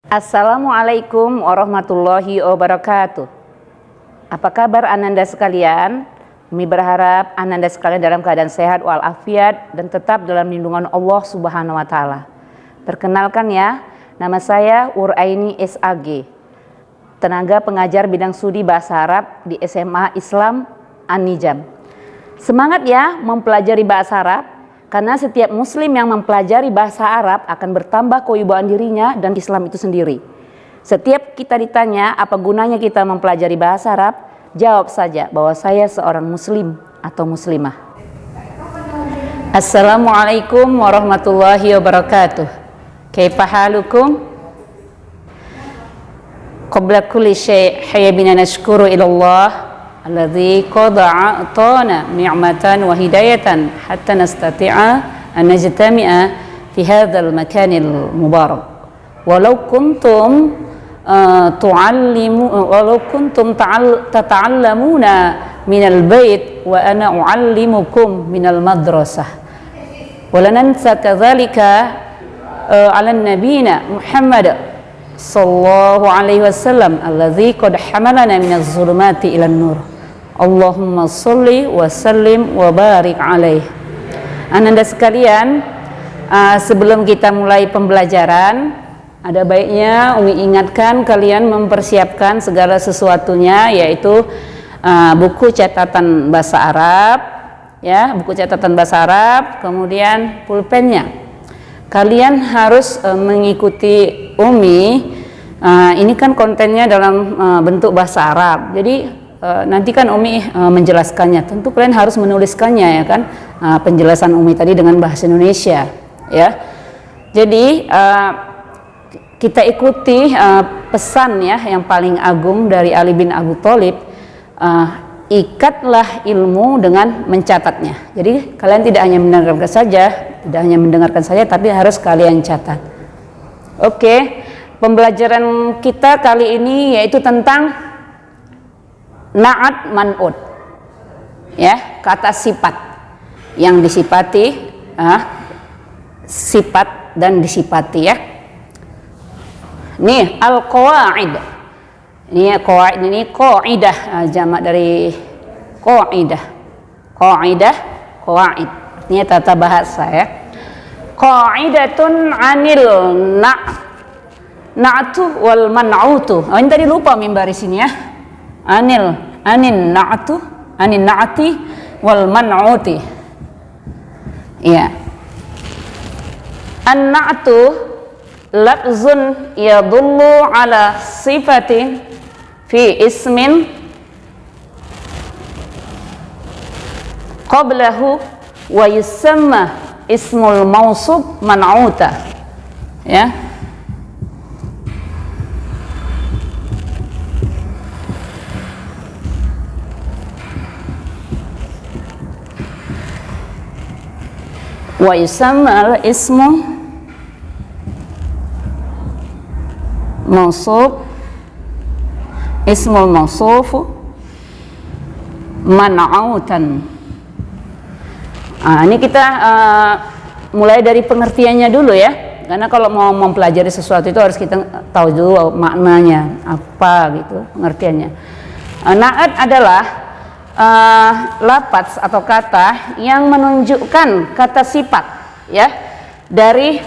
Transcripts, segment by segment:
Assalamualaikum warahmatullahi wabarakatuh. Apa kabar Ananda sekalian? Kami berharap Ananda sekalian dalam keadaan sehat walafiat dan tetap dalam lindungan Allah Subhanahu wa taala. Perkenalkan ya, nama saya Uraini SAG, tenaga pengajar bidang studi bahasa Arab di SMA Islam An-Nijam. Semangat ya mempelajari bahasa Arab, karena setiap muslim yang mempelajari bahasa Arab akan bertambah kewibawaan dirinya dan Islam itu sendiri. Setiap kita ditanya apa gunanya kita mempelajari bahasa Arab, jawab saja bahwa saya seorang muslim atau muslimah. Assalamualaikum warahmatullahi wabarakatuh. Kaifa halukum? Qabla kulli syai' hayya bina nashkuru ila Allah alladzi qad a'tana ni'matan wa hidayatan hatta nastati'a an najtami'a fi hadzal makanil mubarak. Walau kuntum tata'allamuna minal bait wa ana u'allimukum minal madrasah. Wa la nansa kadzalika ala nabiyina Muhammad sallallahu alaihi wasallam alladzi qad hamalana minaz zulumati ilan nur. Allahumma sholli wa sallim wa barik alaih. Ananda sekalian, sebelum kita mulai pembelajaran, ada baiknya Umi ingatkan kalian mempersiapkan segala sesuatunya, yaitu buku catatan bahasa Arab, ya, buku catatan bahasa Arab, kemudian pulpennya. Kalian harus mengikuti Umi. Ini kan kontennya dalam bentuk bahasa Arab. Jadi nanti kan Umi menjelaskannya. Tentu kalian harus menuliskannya, ya kan? Penjelasan Umi tadi dengan bahasa Indonesia, ya. Jadi kita ikuti pesan ya yang paling agung dari Ali bin Abi Thalib. Ikatlah ilmu dengan mencatatnya. Jadi kalian tidak hanya mendengarkan saja, tapi harus kalian catat. Oke, pembelajaran kita kali ini yaitu tentang na'at man'ut, ya, kata sifat yang disifati, sifat dan disifati, ya. Nih al-qawaid. Ini qawaid, ini qaidah, jamak dari qaidah. Qaidah, qawaid. Ini tata bahasa, ya. Qaidatun 'anil na'tu wal man'utu. Oh, ini tadi lupa mimbar di sini, ya. Anin na'ti wal man'uti. Ya. An-na'tu lafzun yadullu ala sifatin fi ismin qablahu wa yusamma ismul mausub man'uta, ya. Wa yusamma ismu mausub ismul mausufu man'utan. Ini kita mulai dari pengertiannya dulu, ya. Karena kalau mau mempelajari sesuatu itu harus kita tahu dulu maknanya apa, gitu, pengertiannya. Na'at adalah lafaz atau kata yang menunjukkan kata sifat, ya, dari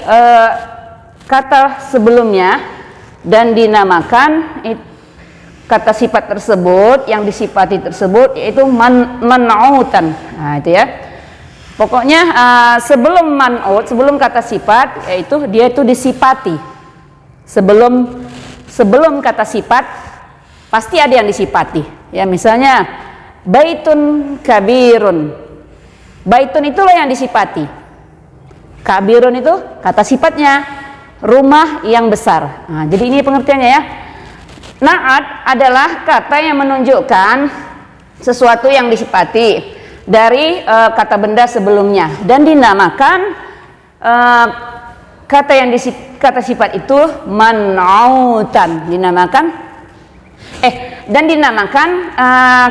kata sebelumnya dan dinamakan kata sifat tersebut yang disifati tersebut yaitu man'utan. Nah, itu, ya. Pokoknya sebelum man'ut, sebelum kata sifat, yaitu dia itu disifati. Sebelum kata sifat pasti ada yang disifati. Ya, misalnya baitun kabirun. Baitun itulah yang disifati. Kabirun itu kata sifatnya, rumah yang besar. Nah, jadi ini pengertiannya, ya. Na'at adalah kata yang menunjukkan sesuatu yang disifati dari kata benda sebelumnya dan dinamakan kata sifat itu man'utan, dinamakan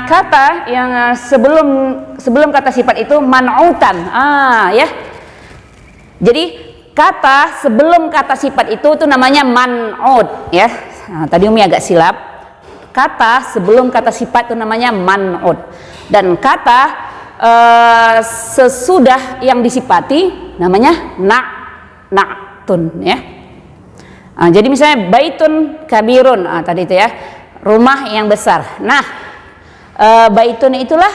kata yang sebelum kata sifat itu man'utan, ya. Jadi kata sebelum kata sifat itu namanya man'ud ya. Nah, tadi Umi agak silap. Kata sebelum kata sifat itu namanya man'ud. Dan kata sesudah yang disifati namanya na'tun ya. Nah, jadi misalnya baitun kabirun, tadi itu ya, rumah yang besar. Nah, baitun itulah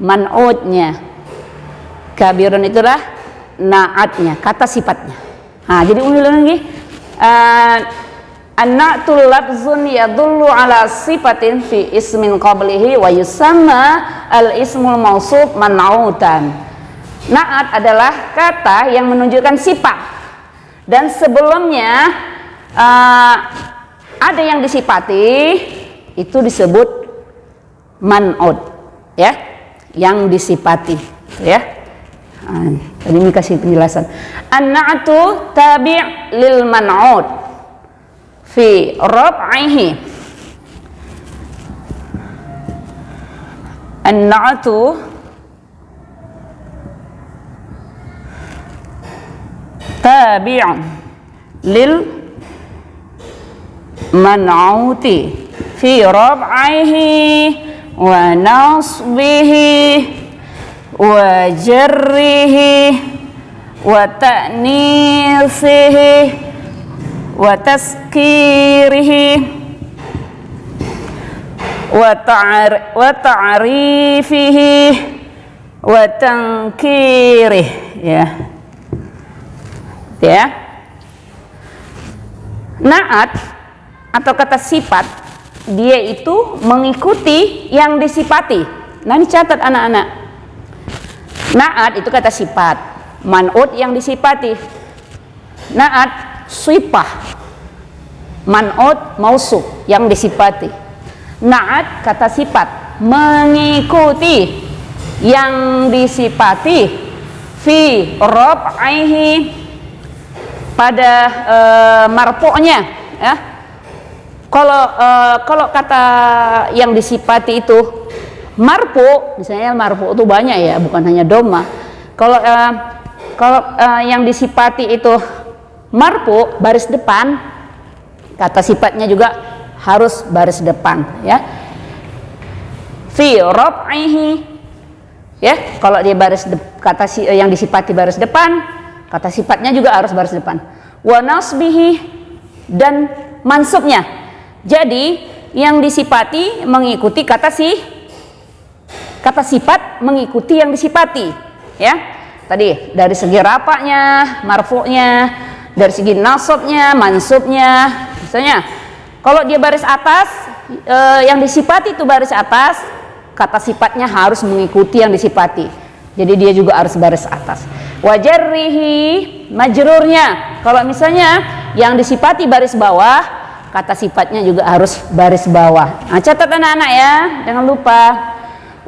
man'udnya, kabirun itulah na'atnya, kata sifatnya. Nah, jadi Umi ulang lagi. An-na'tul lafzun yadullu ala sifatin fi ismin qablihi wa yusamma al-ismul mausuf man'utan. Na'at adalah kata yang menunjukkan sifat dan sebelumnya ada yang disifati, itu disebut man'ut ya, yang disifati ya. Tadi ini kasih penjelasan. An-na'tu tabi' lil man'ut fi rab'ihi. An-na'tu tabi'un lil man'uti fi rab'ihi wa nasbihi wa jarrihi wa ta'nisihi wa taskirihi wa ta'rifihi wa tankirih ya. Na'at atau kata sifat dia itu mengikuti yang disifati. Nah, ini catat anak-anak. Na'at itu kata sifat, man'ut yang disifati. Na'at sifah, man'ut mausuf yang disifati. Na'at kata sifat mengikuti yang disifati fi rab'ihi pada marfu'nya ya. Kalau kata yang disifati itu marfu, misalnya marfu itu banyak ya, bukan hanya dhamma. Kalau yang disifati itu marfu, baris depan, kata sifatnya juga harus baris depan ya. Fi rab'ihi ya, kalau dia yang disifati baris depan, kata sifatnya juga harus baris depan. Wa nasbihi dan mansubnya. Jadi yang disifati mengikuti kata sifat mengikuti yang disifati ya. Tadi dari segi rafa'nya, marfu'nya, dari segi nasabnya, mansubnya. Misalnya kalau dia baris atas, yang disifati itu baris atas, kata sifatnya harus mengikuti yang disifati. Jadi dia juga harus baris atas. Wa jarrihi, majrurnya. Kalau misalnya yang disifati baris bawah, kata sifatnya juga harus baris bawah. Nah, catat anak-anak ya, jangan lupa.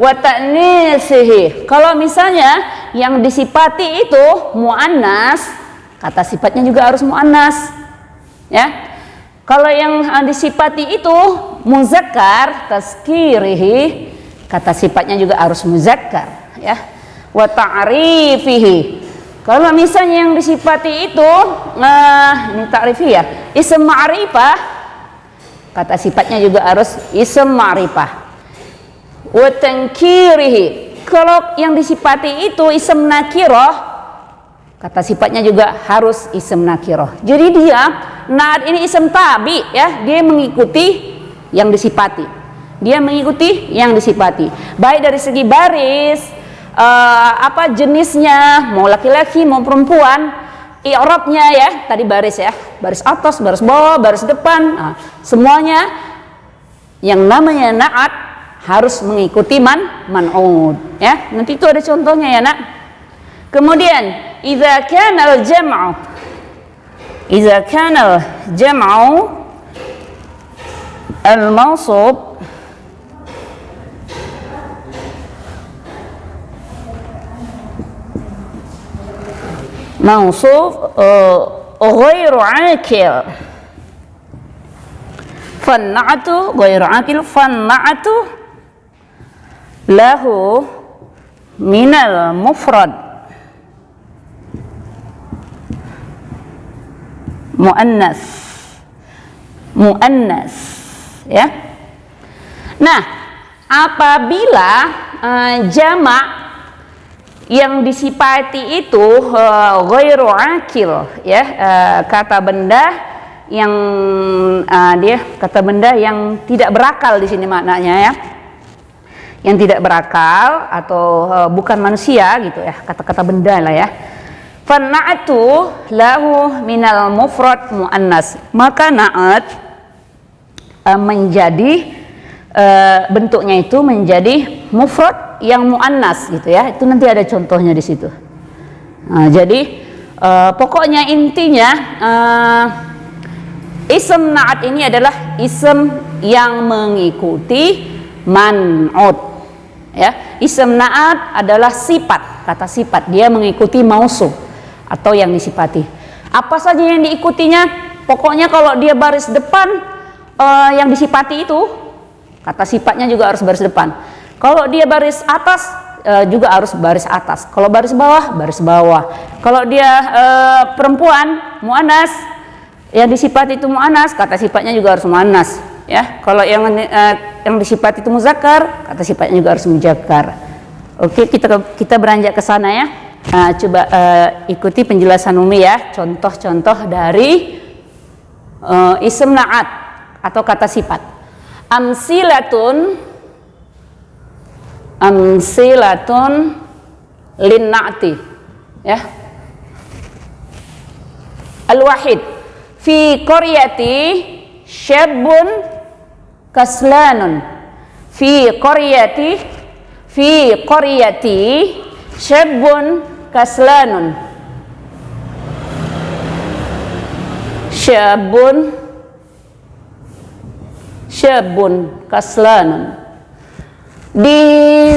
Wa ta'nisihi, kalau misalnya yang disifati itu muannas, kata sifatnya juga harus muannas ya. Kalau yang disifati itu muzakkar, taskirihi, kata sifatnya juga harus muzakkar ya. Wa ta'rifihi, kalau misalnya yang disifati itu ini ta'rifi ya, ism ma'rifah, kata sifatnya juga harus ism ma'rifah. Wa tankirihi, kalau yang disifati itu ism nakirah, kata sifatnya juga harus ism nakirah. Jadi dia na'at ini ism tabi ya, dia mengikuti yang disifati. Dia mengikuti yang disifati. Baik dari segi baris, jenisnya, mau laki-laki mau perempuan, i'rabnya ya, tadi baris ya, baris atas, baris bawah, baris depan, semuanya yang namanya na'at harus mengikuti man'ud ya. Nanti itu ada contohnya ya nak. Kemudian idza kana al-jam'u al-mansub ghairu akil, fanna'atu ghairu akil, fanna'atu lahu minal mufrad muannas. Muannas, ya. Nah, apabila jamak yang disifati itu ghairu akil, ya, kata benda yang kata benda yang tidak berakal di sini maknanya, ya, yang tidak berakal atau bukan manusia gitu, ya, kata-kata benda lah, ya. Fana'atu lahu minal mufrad muannas, maka na'at menjadi bentuknya itu menjadi mufrad yang muannas gitu, ya. Itu nanti ada contohnya di situ. Nah, jadi pokoknya intinya ism na'at ini adalah ism yang mengikuti man'ut, ya. Ism na'at adalah sifat, kata sifat, dia mengikuti mausuf atau yang disifati. Apa saja yang diikutinya, pokoknya kalau dia baris depan yang disifati itu, kata sifatnya juga harus baris depan. Kalau dia baris atas juga harus baris atas. Kalau baris bawah, baris bawah. Kalau dia perempuan, muannas, yang disifati itu muannas, kata sifatnya juga harus muannas, ya. Kalau yang disifati itu muzakkar, kata sifatnya juga harus muzakkar. Oke, kita beranjak ke sana, ya. Nah, coba ikuti penjelasan Umi, ya, contoh-contoh dari ism na'at atau kata sifat. Amsilatun lin na'ti, ya. Al-wahid fi qaryati syabun kaslanun. Fi qaryati syabun kaslanun. Syabun kaslanun. Di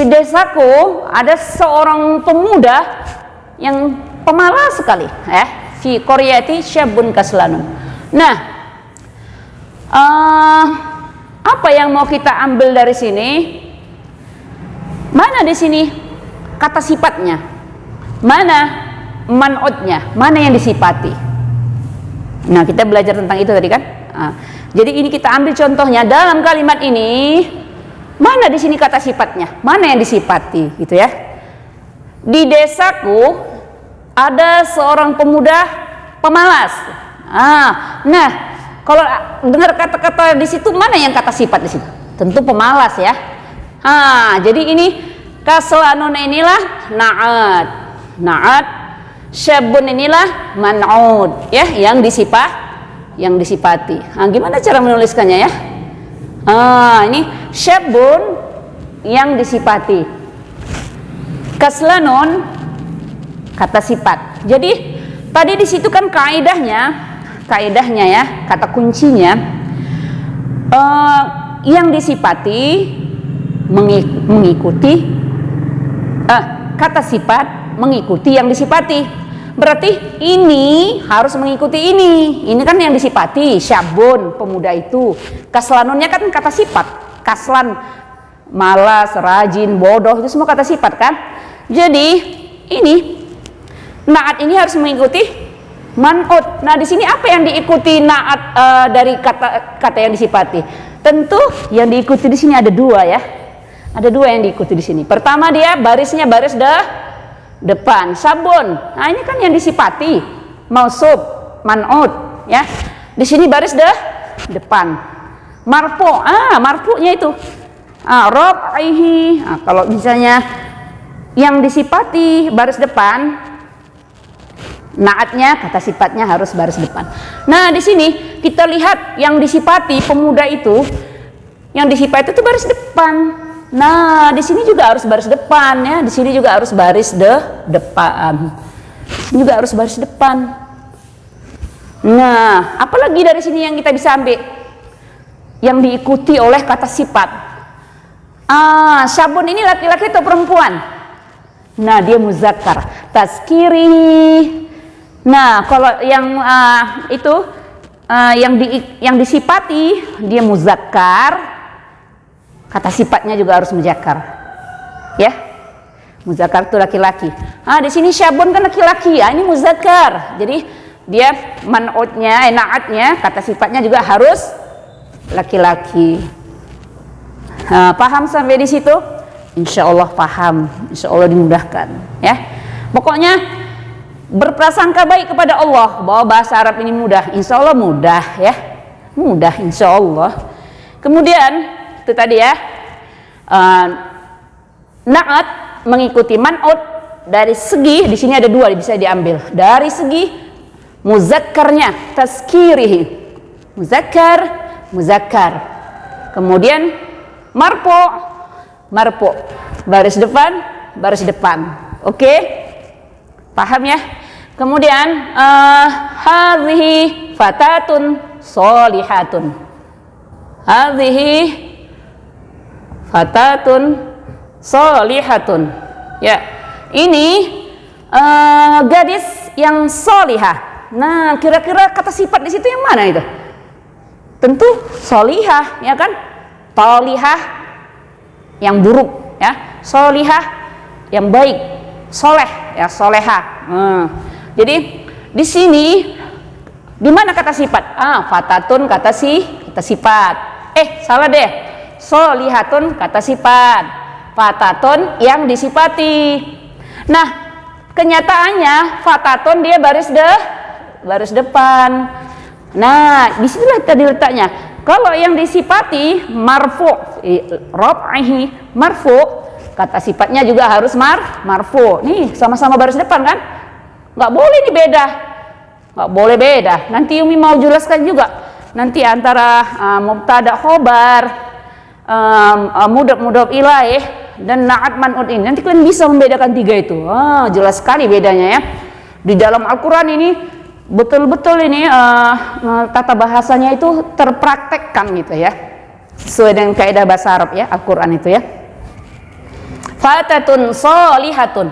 desaku ada seorang pemuda yang pemalas sekali, fi qaryati syabun kaslanun. Nah, apa yang mau kita ambil dari sini? Mana di sini kata sifatnya, mana man'utnya, mana yang disifati. Nah, kita belajar tentang itu tadi kan. Jadi ini kita ambil contohnya dalam kalimat ini, mana di sini kata sifatnya, mana yang disifati, gitu, ya. Di desaku ada seorang pemuda pemalas. Nah, kalau dengar kata-kata di situ, mana yang kata sifat di situ? Tentu pemalas, ya. Jadi ini kaslanun inilah na'at, syabun inilah man'ud, ya, yang disifati. Gimana cara menuliskannya, ya? Ini syabun yang disifati, kaslanun kata sifat. Jadi tadi di situ kan kaidahnya, ya, kata kuncinya, yang disifati mengikuti kata sifat mengikuti yang disifati. Berarti ini harus mengikuti ini. Ini kan yang disifati, syabun, pemuda itu. Kaslanunnya kan kata sifat. Kaslan, malas, rajin, bodoh, itu semua kata sifat kan. Jadi ini na'at ini harus mengikuti man'ut. Nah, di sini apa yang diikuti na'at dari kata yang disifati? Tentu yang diikuti di sini ada dua, ya. Ada dua yang diikuti di sini. Pertama, dia barisnya baris depan, sabun. Nah, ini kan yang disifati, mausuf, man'ut, ya. Di sini baris depan. Marfu, marfu'nya itu. Raf'ihi. Kalau misalnya yang disifati baris depan, na'atnya kata sifatnya harus baris depan. Nah, di sini kita lihat yang disifati pemuda itu, yang disifati itu baris depan. Nah, di sini juga harus baris depan, ya. Di sini juga harus baris depan. Juga harus baris depan. Nah, apalagi dari sini yang kita bisa ambil yang diikuti oleh kata sifat. Syabun ini laki-laki atau perempuan? Nah, dia muzakkar. Tazkiri. Nah, kalau yang yang disifati dia muzakkar. Kata sifatnya juga harus muzakkar, ya. Muzakkar itu laki-laki. Di sini syabun kan laki-laki, ya. Ini muzakkar. Jadi dia man'utnya, na'atnya, kata sifatnya juga harus laki-laki. Paham sampai di situ? Insya Allah paham, insya Allah dimudahkan ya. Pokoknya berprasangka baik kepada Allah bahwa bahasa Arab ini mudah, insya Allah mudah ya, mudah insya Allah. Kemudian itu tadi ya, na'at mengikuti man'ut dari segi, di sini ada dua bisa diambil, dari segi muzakkarnya, tazkirihi, muzakkar, kemudian marfu, baris depan, oke? Paham ya? Kemudian hadhihi fatatun sholihatun, hadhihi fatatun sholihatun, ya, ini gadis yang sholihah. Nah, kira-kira kata sifat di situ yang mana itu? Tentu sholihah, ya kan? Tolihah yang buruk, ya. Sholihah yang baik, soleh, ya, soleha. Jadi di sini di mana kata sifat? Fatatun kata sifat. Salah deh. Sholihatun kata sifat. Fatatun yang disifati. Nah, kenyataannya fatatun dia baris depan. Nah, disitulah tadi letaknya. Kalau yang disifati marfu, raf'ihi marfu, kata sifatnya juga harus marfu. Nih sama-sama baris depan kan? Nggak boleh nih beda, nggak boleh beda. Nanti Umi mau jelaskan juga. Nanti antara mubtada khobar, mudhaf ilaih dan na'at man'ut ini. Nanti kalian bisa membedakan tiga itu. Jelas sekali bedanya ya. Di dalam Al-Quran ini betul-betul ini tata bahasanya itu terpraktekkan gitu ya, sesuai dengan kaidah bahasa Arab ya, Al-Quran itu ya. Fatatun sholihatun,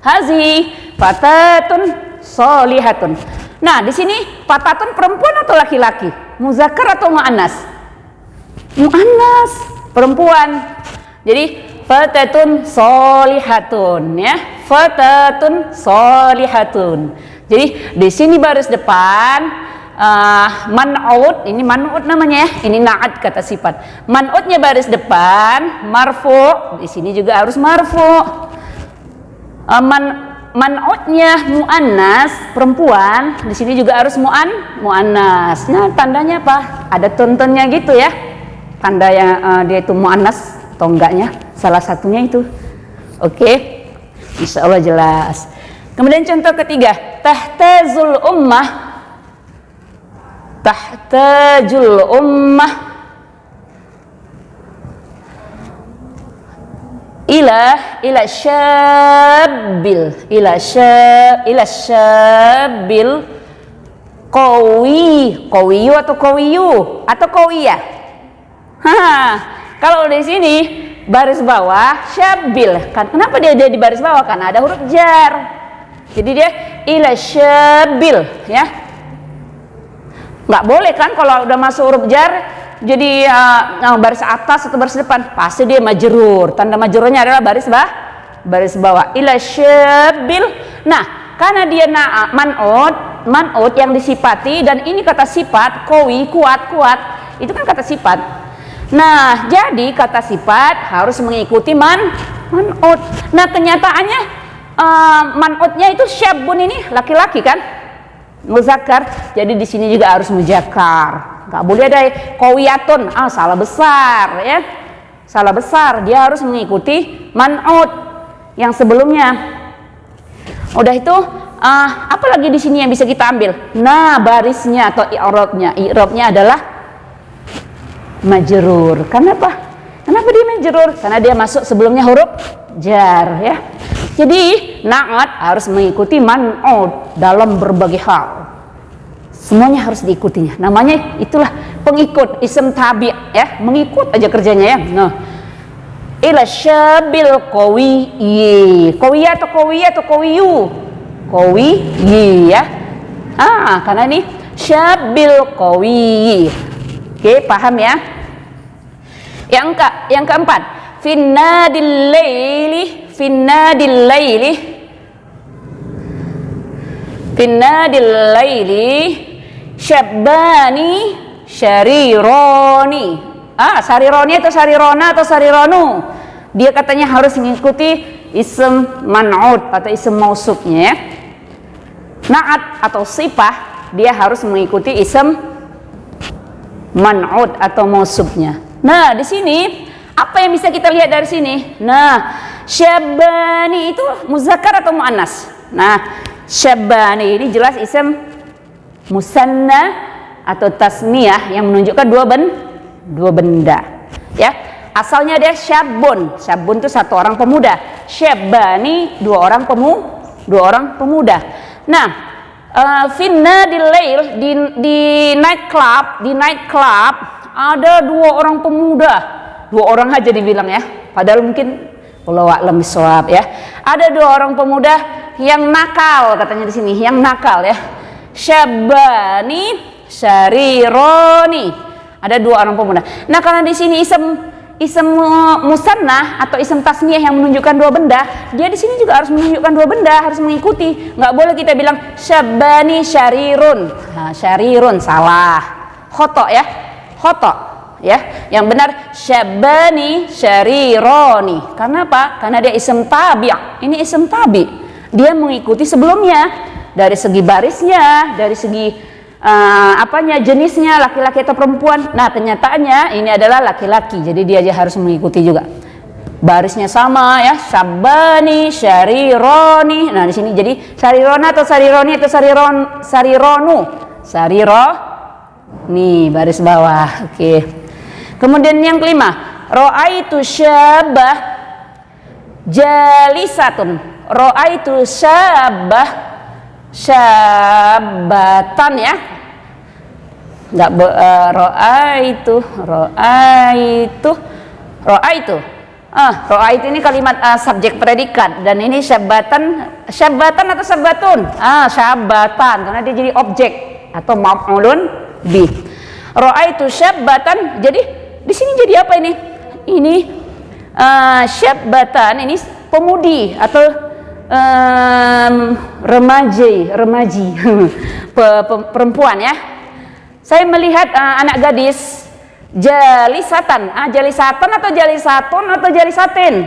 hazi fatatun sholihatun. Nah, di sini fatatun perempuan atau laki-laki? Muzakkar atau muannas? Muannas, perempuan. Jadi fatatun sholihatun ya, fatatun sholihatun. Jadi di sini baris depan man'ut, ini man'ut namanya ya, ini na'at kata sifat. Man'utnya baris depan, marfu, di sini juga harus marfu. Man'utnya muannas, perempuan, di sini juga harus muannas. Nah, tandanya apa? Ada tontonnya gitu ya. Tanda yang dia itu muannas atau enggaknya, salah satunya itu. Oke. Insya Allah jelas. Kemudian contoh ketiga, tahtajul ummah ila syabil qawiyu atau qawiyah. Kalau di sini baris bawah syabil, kan kenapa dia di baris bawah? Karena ada huruf jar. Jadi dia ila syabil ya. Nggak boleh kan kalau udah masuk huruf jar jadi baris atas atau baris depan, pasti dia majrur. Tanda majrurnya adalah baris bawah. Ila syabil. Nah, karena dia man'ut yang disifati dan ini kata sifat qawi, kuat. Itu kan kata sifat. Nah, jadi kata sifat harus mengikuti man'ut. Nah, kenyataannya man'utnya itu syabun, ini laki-laki kan, muzakkar. Jadi di sini juga harus muzakkar. Nggak boleh ada qawiyatun, salah besar ya, salah besar. Dia harus mengikuti man'ut yang sebelumnya. Udah itu apa lagi di sini yang bisa kita ambil? Nah, barisnya atau i'rabnya adalah majrur. Kenapa dia majrur? Karena dia masuk sebelumnya huruf jar ya. Jadi na'at harus mengikuti man'ut dalam berbagai hal. Semuanya harus diikutinya. Namanya itulah pengikut, ism tabi' ya, mengikut aja kerjanya ya. Nah, ila syabil qawiyyi. Qawiyya atau qawiyyu? Qawiyyi ya. Karena ini syabil qawiyyi. Oke, paham ya? Yang keempat, finnadil laili Finnadil laili syabbani syarironi. Sarironi atau sarirona atau sarironu. Dia katanya harus mengikuti ism man'ud atau ism mausufnya ya. Na'at atau sifah dia harus mengikuti ism man'ud atau mausufnya. Nah, di sini apa yang bisa kita lihat dari sini? Nah, syabbani itu muzakkar atau muannas? Nah, syabbani ini jelas ism musanna atau tasniyah yang menunjukkan dua benda. Ya, asalnya dia syabun. Syabun itu satu orang pemuda. Syabbani dua orang pemuda. Nah, finnadil lail di night club ada dua orang pemuda. Dua orang aja dibilang ya. Padahal mungkin wallahu a'lam bishawab ya. Ada dua orang pemuda yang nakal katanya di sini, yang nakal ya. Syabbani syarironi. Ada dua orang pemuda. Nah, karena di sini ism musannah atau ism tasniyah yang menunjukkan dua benda, dia di sini juga harus menunjukkan dua benda, harus mengikuti. Nggak boleh kita bilang syabbani syarirun. Nah, syarirun salah. Khoto ya. Khoto. Ya, yang benar syabbani syarironi. Karena apa? Karena dia ism tabi'. Ini ism tabi'. Dia mengikuti sebelumnya dari segi barisnya, dari segi jenisnya, laki-laki atau perempuan. Nah, kenyataannya ini adalah laki-laki. Jadi dia aja harus mengikuti juga. Barisnya sama ya, syabbani syarironi. Nah, di sini jadi syarirona atau sarironi atau sarironu. Sariro. Nih, baris bawah. Oke. Kemudian yang kelima, ra'aitu syabbah jalisatun. Ra'aitu syabbah syabbatan ya. Enggak ra'aitu. Ra'aitu ini kalimat subjek predikat dan ini syabbatan atau sabbatun? Syabbatan karena dia jadi objek atau maf'ulun bih. Ra'aitu syabbatan, jadi di sini jadi apa ini? Ini syabbatan, ini pemudi atau remaji perempuan ya. Saya melihat anak gadis jalisatan. Jalisatan atau jalisatun atau jalisatin?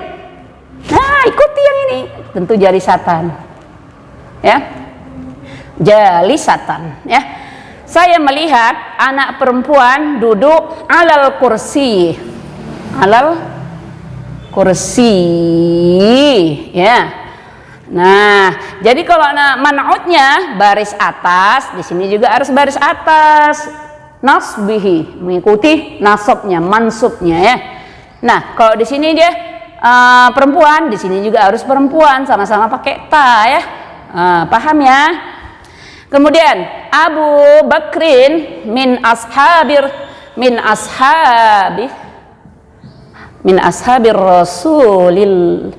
Nah, ikuti yang ini. Tentu jalisatan. Ya. Jalisatan ya. Saya melihat anak perempuan duduk alal kursi ya. Nah, jadi kalau man'udnya baris atas, di sini juga harus baris atas. Nasbihi mengikuti nasabnya, mansubnya ya. Nah, kalau di sini dia perempuan, di sini juga harus perempuan, sama-sama pakai ta ya. Paham ya? Kemudian Abu Bakrin min ashabir rasulil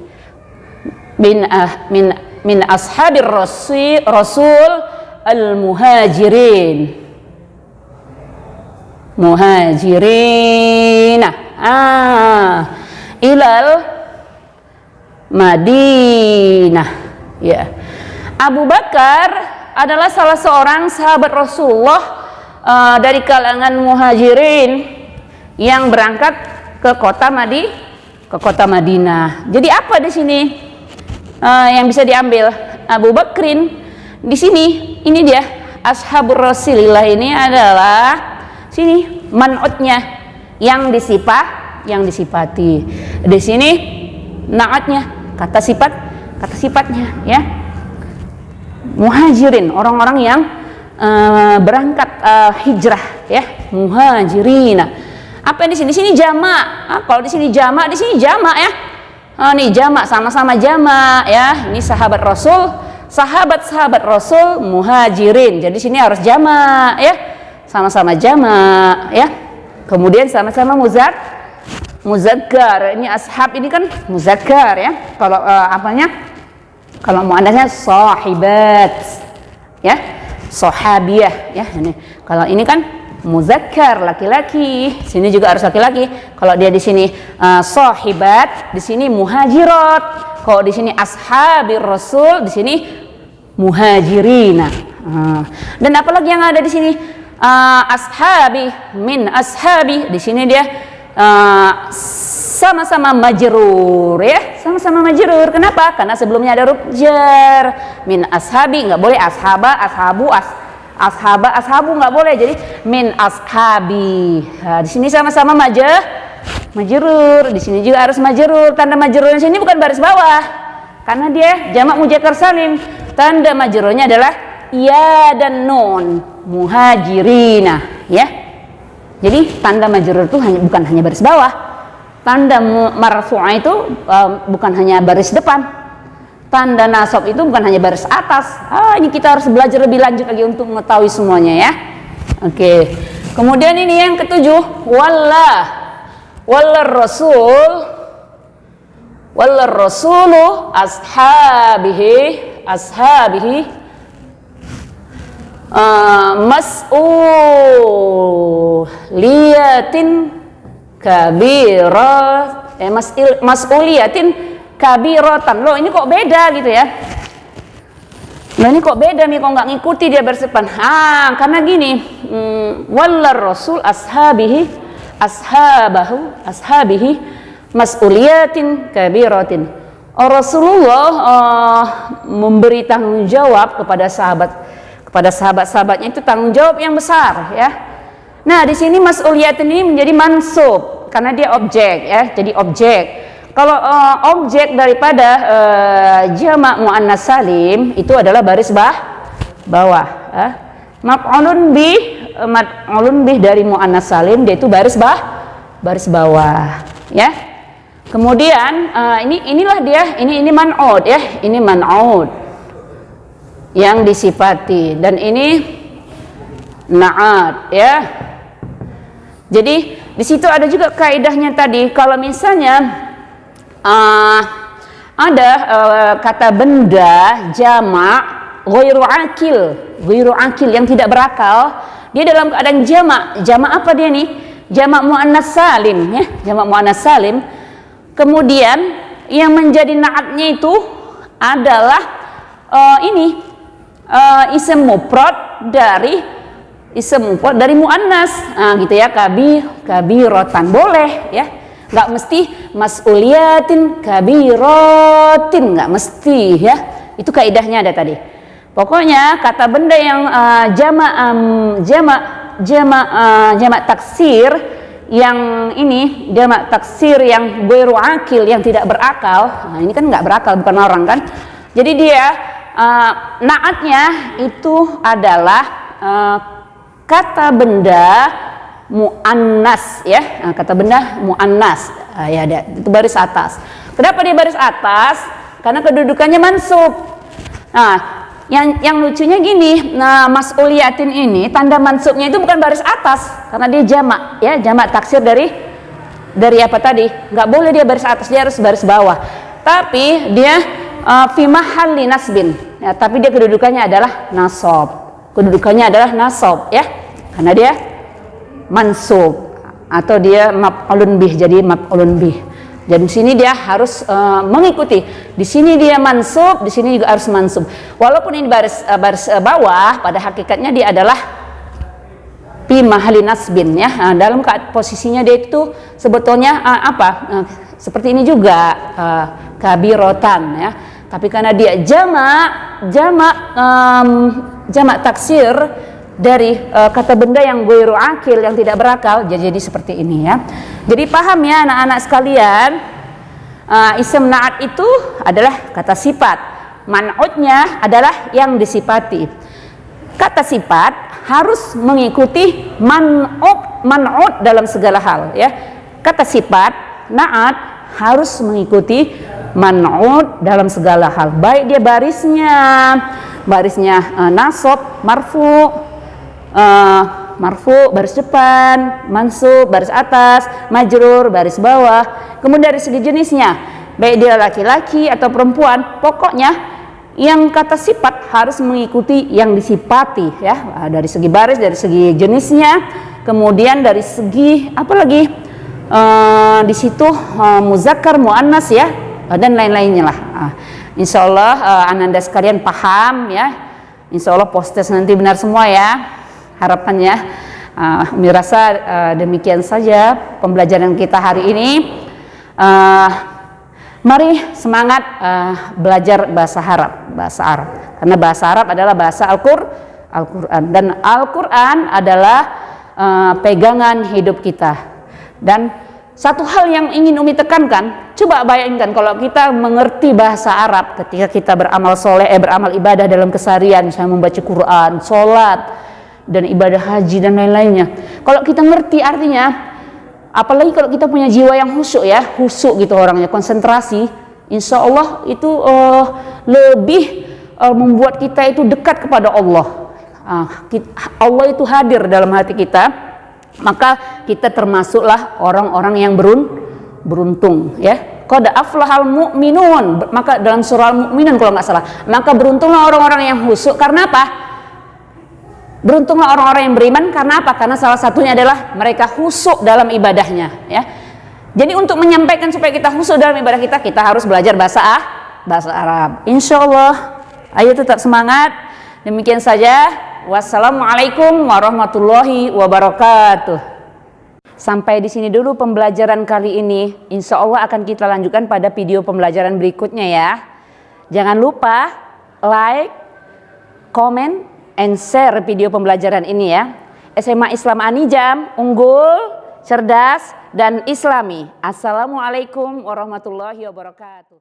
min ashabir rasul al muhajirina ilal Madinah ya. Abu Bakar adalah salah seorang sahabat Rasulullah dari kalangan muhajirin yang berangkat ke kota Madinah. Jadi apa di sini yang bisa diambil? Abu Bakrin di sini, ini dia ashabur Rasulillah, ini adalah sini man'utnya yang disifati. Di sini na'atnya, kata sifatnya ya. Muhajirin, orang-orang yang berangkat hijrah ya, muhajirina. Apa di sini? Di sini jamak. Kalau di sini jamak, di sini jamak ya. Nih jamak, sama-sama jamak ya. Ini sahabat Rasul muhajirin. Jadi sini harus jamak ya. Sama-sama jamak ya. Kemudian sama-sama muzakkar. Ini ashab ini kan muzakkar ya. Kalau kalau muannasnya sahibat ya, sahabiyah ya. Ini kalau ini kan muzakkar laki-laki, sini juga harus laki-laki. Kalau dia di sini sahibat, di sini muhajirat. Kalau di sini ashabir rasul, di sini muhajirina. Dan apalagi yang ada di sini? Ashabi, min ashabi. Di sini dia sama-sama majrur ya, sama-sama majrur. Kenapa? Karena sebelumnya ada huruf jar. Min ashabi nggak boleh, ashaba, ashabu, ashaba, ashabu nggak boleh. Jadi min ashabi. Nah, di sini sama-sama majrur. Di sini juga harus majrur. Tanda majrur di sini bukan baris bawah, karena dia jamak mudzakkar salim. Tanda majrurnya adalah ya dan nun, muhajirina ya. Jadi tanda majrur itu bukan hanya baris bawah. Tanda marfu'ah itu bukan hanya baris depan. Tanda nasab itu bukan hanya baris atas. Ini kita harus belajar lebih lanjut lagi untuk mengetahui semuanya ya. Oke. Kemudian ini yang ketujuh, walla rasulu ashabihi mas'uliyatin mas'uliyatin kabiratan. Loh, ini kok beda gitu ya. Loh, ini kok beda nih, kok nggak ngikuti dia baris depan. Karena gini, wallar rasul ashabihi mas'uliyatin kabiratin. Rasulullah memberi tanggung jawab kepada sahabat-sahabatnya itu tanggung jawab yang besar ya. Nah, di sini mas'uliyatin ini menjadi mansub karena dia objek ya, jadi objek. Kalau objek daripada jamak muannas salim itu adalah baris bawah ya. Maf'ulun bih dari muannas salim dia itu baris bawah ya. Kemudian inilah dia, ini man'ud ya, ini man'ud yang disifati, dan ini na'at ya. Jadi di situ ada juga kaidahnya tadi, kalau misalnya ada kata benda jamak ghairu akil yang tidak berakal, dia dalam keadaan jamak apa dia nih? Jamak muannas salim ya, jamak muannas salim. Kemudian yang menjadi naatnya itu adalah ism mufrad dari muannas. Gitu ya, kabiratan boleh ya. Nggak mesti mas'uliyatin kabiratin, nggak mesti ya. Itu kaidahnya ada tadi. Pokoknya kata benda yang jamak taksir yang ini, jamak taksir yang ghairu akil, yang tidak berakal. Ini kan nggak berakal, bukan orang kan. Jadi dia naatnya itu adalah kata benda muannas ya. Kata benda muannas ya, ada itu baris atas. Kenapa dia baris atas? Karena kedudukannya mansub. Yang lucunya gini, mas'uliyatin ini tanda mansubnya itu bukan baris atas karena dia jamak ya, jamak taksir dari apa tadi? Nggak boleh dia baris atas, dia harus baris bawah. Tapi dia fi mahalli nasbin ya, tapi dia kedudukannya adalah nasab ya, karena dia mansub atau dia maf'ulun bih, jadi maf'ulun bih. Dan di sini dia harus mengikuti. Di sini dia mansub, di sini juga harus mansub. Walaupun ini baris bawah, pada hakikatnya dia adalah fi mahalli nasbin ya. Dalam posisinya dia itu sebetulnya seperti ini juga kabiratan ya. Tapi karena dia jamak taksir dari kata benda yang ghairu akil, yang tidak berakal, jadi seperti ini ya. Jadi paham ya anak-anak sekalian, ism na'at itu adalah kata sifat, man'udnya adalah yang disifati. Kata sifat harus mengikuti man'ud dalam segala hal ya. Kata sifat na'at harus mengikuti man'ud dalam segala hal, baik dia barisnya nasab, marfu baris depan, mansub baris atas, majrur baris bawah. Kemudian dari segi jenisnya, baik dia laki-laki atau perempuan, pokoknya yang kata sifat harus mengikuti yang disifati ya. Dari segi baris, dari segi jenisnya, kemudian dari segi apalagi di situ muzakkar, muannas ya, dan lain-lainnya lah. Insya Allah ananda sekalian paham ya. Insya Allah postes nanti benar semua ya, harapannya. Umi rasa demikian saja pembelajaran kita hari ini. Mari semangat belajar bahasa Arab, karena bahasa Arab adalah bahasa Al-Quran, dan Al-Quran adalah pegangan hidup kita. Dan satu hal yang ingin Umi tekankan, coba bayangkan kalau kita mengerti bahasa Arab ketika kita beramal soleh, beramal ibadah dalam keseharian, misalnya membaca Quran, sholat, dan ibadah haji dan lain-lainnya. Kalau kita ngerti artinya, apalagi kalau kita punya jiwa yang khusyuk ya, khusyuk gitu orangnya, konsentrasi, insya Allah itu lebih membuat kita itu dekat kepada Allah. Allah itu hadir dalam hati kita, maka kita termasuklah orang-orang yang beruntung ya. Qad aflahal mu'minun, maka dalam surah Al-Mu'minun kalau nggak salah, maka beruntunglah orang-orang yang khusyuk. Karena apa? Beruntunglah orang-orang yang beriman, karena apa? Karena salah satunya adalah mereka khusyuk dalam ibadahnya ya. Jadi untuk menyampaikan supaya kita khusyuk dalam ibadah kita harus belajar bahasa Arab. Insya Allah, ayo tetap semangat. Demikian saja. Wassalamualaikum warahmatullahi wabarakatuh. Sampai di sini dulu pembelajaran kali ini. Insya Allah akan kita lanjutkan pada video pembelajaran berikutnya ya. Jangan lupa like, comment, and share video pembelajaran ini ya. SMA Islam Anijam, unggul, cerdas, dan islami. Assalamualaikum warahmatullahi wabarakatuh.